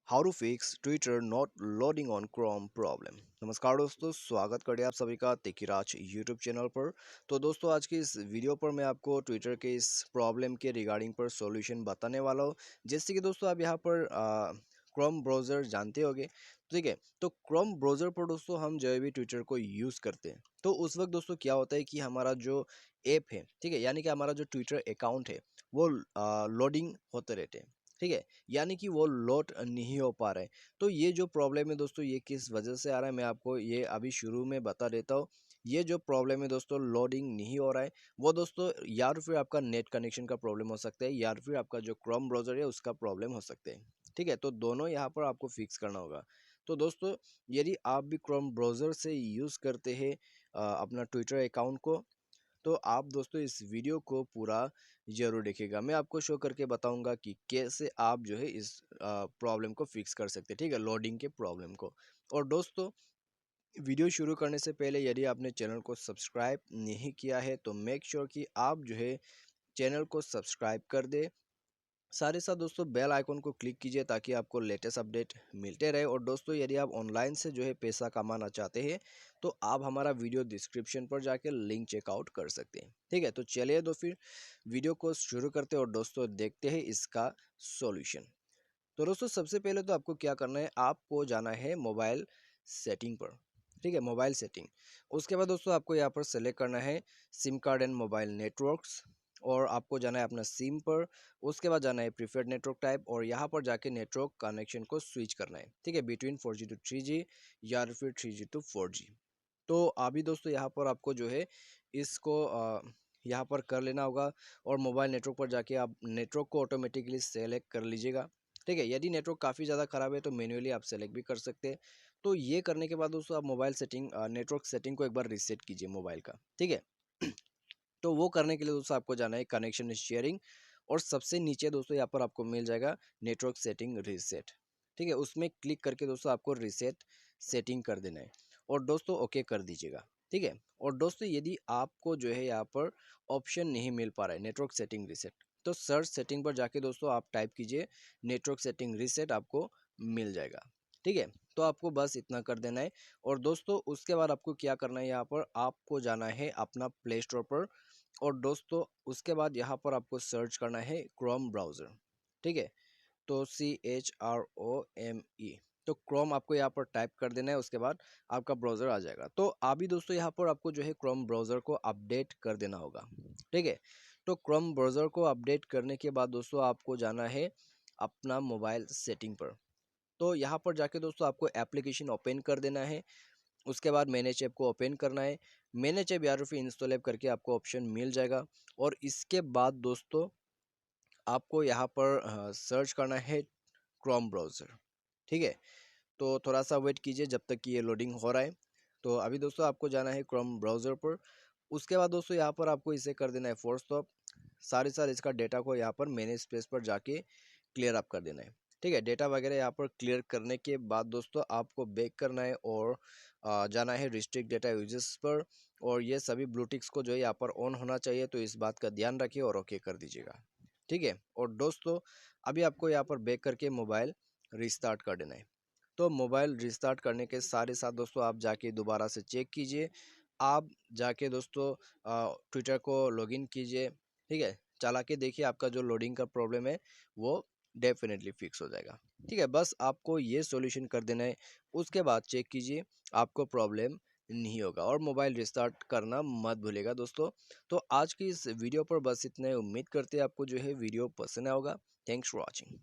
How to fix Twitter not loading on Chrome problem. नमस्कार दोस्तों, स्वागत करें आप सभी का तेकीराज यूट्यूब चैनल पर। तो दोस्तों, आज की इस वीडियो पर मैं आपको ट्विटर के इस प्रॉब्लम के रिगार्डिंग पर सॉल्यूशन बताने वाला हूँ। जैसे कि दोस्तों आप यहाँ पर क्रोम ब्राउज़र जानते होंगे, ठीक है। तो क्रोम ब्राउज़र पर दोस्तों हम जब भी ट्विटर को यूज़ करते हैं तो उस वक्त दोस्तों क्या होता है कि हमारा जो ऐप है, ठीक है, यानी कि हमारा जो ट्विटर अकाउंट है वो लोडिंग होते रहते हैं, ठीक है, यानी कि वो लोड नहीं हो पा रहा है। तो ये जो प्रॉब्लम है दोस्तों, ये किस वजह से आ रहा है मैं आपको ये अभी शुरू में बता देता हूँ। ये जो प्रॉब्लम है दोस्तों, लोडिंग नहीं हो रहा है, वो दोस्तों या तो फिर आपका नेट कनेक्शन का प्रॉब्लम हो सकता है या तो फिर आपका जो क्रोम ब्राउज़र है उसका प्रॉब्लम हो सकता है, ठीक है। तो दोनों यहाँ पर आपको फिक्स करना होगा। तो दोस्तों, यदि आप भी क्रोम ब्राउज़र से यूज़ करते हैं अपना ट्विटर अकाउंट को, तो आप दोस्तों इस वीडियो को पूरा ज़रूर देखिएगा। मैं आपको शो करके बताऊंगा कि कैसे आप जो है इस प्रॉब्लम को फिक्स कर सकते हैं, ठीक है, लोडिंग के प्रॉब्लम को। और दोस्तों, वीडियो शुरू करने से पहले यदि आपने चैनल को सब्सक्राइब नहीं किया है तो मेक श्योर कि आप जो है चैनल को सब्सक्राइब कर दे। साथ ही साथ दोस्तों बेल आइकन को क्लिक कीजिए ताकि आपको लेटेस्ट अपडेट मिलते रहे। और दोस्तों, यदि आप ऑनलाइन से जो है पैसा कमाना चाहते हैं तो आप हमारा वीडियो डिस्क्रिप्शन पर जाके लिंक चेकआउट कर सकते हैं, ठीक है। तो चलिए तो फिर वीडियो को शुरू करते हैं और दोस्तों देखते हैं इसका सॉल्यूशन। तो दोस्तों, सबसे पहले तो आपको क्या करना है, आपको जाना है मोबाइल सेटिंग पर, ठीक है, मोबाइल सेटिंग। उसके बाद दोस्तों आपको यहाँ पर सेलेक्ट करना है SIM card and mobile networks, और आपको जाना है अपना सिम पर। उसके बाद जाना है प्रीफर्ड नेटवर्क टाइप, और यहाँ पर जाके नेटवर्क कनेक्शन को स्विच करना है, ठीक है, बिटवीन 4G to 3G या फिर 3G to 4G। तो अभी दोस्तों यहाँ पर आपको जो है इसको यहाँ पर कर लेना होगा, और मोबाइल नेटवर्क पर जाके आप नेटवर्क को ऑटोमेटिकली सेलेक्ट कर लीजिएगा, ठीक है। यदि नेटवर्क काफ़ी ज़्यादा ख़राब है तो मैन्युअली आप सेलेक्ट भी कर सकते हैं। तो ये करने के बाद दोस्तों आप मोबाइल सेटिंग नेटवर्क सेटिंग को एक बार रीसेट कीजिए मोबाइल का, ठीक है। तो वो करने के लिए दोस्तों आपको जाना है कनेक्शन शेयरिंग, और सबसे नीचे दोस्तों यहाँ पर आपको मिल जाएगा नेटवर्क सेटिंग रीसेट, ठीक है। उसमें क्लिक करके दोस्तों आपको रीसेट सेटिंग कर देना है, और दोस्तों ओके कर दीजिएगा, ठीक है। और दोस्तों, यदि आपको जो है यहाँ पर ऑप्शन नहीं मिल पा रहा है नेटवर्क सेटिंग रीसेट, तो सर्च सेटिंग पर जाके दोस्तों आप टाइप कीजिए नेटवर्क सेटिंग रीसेट, आपको मिल जाएगा, ठीक है। तो आपको बस इतना कर देना है। और दोस्तों उसके बाद आपको क्या करना है, यहाँ पर आपको जाना है अपना प्ले स्टोर पर, और दोस्तों उसके बाद यहाँ पर आपको सर्च करना है क्रोम ब्राउज़र, ठीक है। तो CHROME, तो क्रोम आपको यहाँ पर टाइप कर देना है। उसके बाद आपका ब्राउज़र आ जाएगा। तो अभी दोस्तों यहाँ पर आपको जो है क्रोम ब्राउज़र को अपडेट कर देना होगा, ठीक है। तो क्रोम ब्राउज़र को अपडेट करने के बाद दोस्तों आपको जाना है अपना मोबाइल सेटिंग पर। तो यहाँ पर जाके दोस्तों आपको एप्लीकेशन ओपन कर देना है। उसके बाद मैनेज ऐप को ओपन करना है। मैनेज ऐप या फिर इंस्टॉल ऐप करके आपको ऑप्शन मिल जाएगा। और इसके बाद दोस्तों आपको यहाँ पर सर्च करना है क्रोम ब्राउज़र, ठीक है। तो थोड़ा सा वेट कीजिए जब तक कि ये लोडिंग हो रहा है। तो अभी दोस्तों आपको जाना है क्रोम ब्राउज़र पर। उसके बाद दोस्तों यहाँ पर आपको इसे कर देना है फोर्स स्टॉप। सारे सारे इसका डेटा को यहाँ पर मैनेज स्पेस पर जाके क्लियर अप कर देना है, ठीक है। डेटा वगैरह यहाँ पर क्लियर करने के बाद दोस्तों आपको बैक करना है, और जाना है रिस्ट्रिक्ट डेटा यूजेस पर। और ये सभी ब्लूटिक्स को जो है यहाँ पर ऑन होना चाहिए, तो इस बात का ध्यान रखिए और ओके कर दीजिएगा, ठीक है। और दोस्तों अभी आपको यहाँ पर बैक करके मोबाइल रिस्टार्ट कर देना है। तो मोबाइल रिस्टार्ट करने के साथ साथ दोस्तों आप जाके दोबारा से चेक कीजिए। आप जाके दोस्तों ट्विटर को लॉगिन कीजिए, ठीक है। चला के देखिए, आपका जो लोडिंग का प्रॉब्लम है वो डेफिनेटली फिक्स हो जाएगा, ठीक है। बस आपको ये सॉल्यूशन कर देना है। उसके बाद चेक कीजिए, आपको प्रॉब्लम नहीं होगा, और मोबाइल रिस्टार्ट करना मत भूलिएगा दोस्तों। तो आज की इस वीडियो पर बस इतना ही। उम्मीद करते हैं आपको जो है वीडियो पसंद आया होगा। Thanks for watching.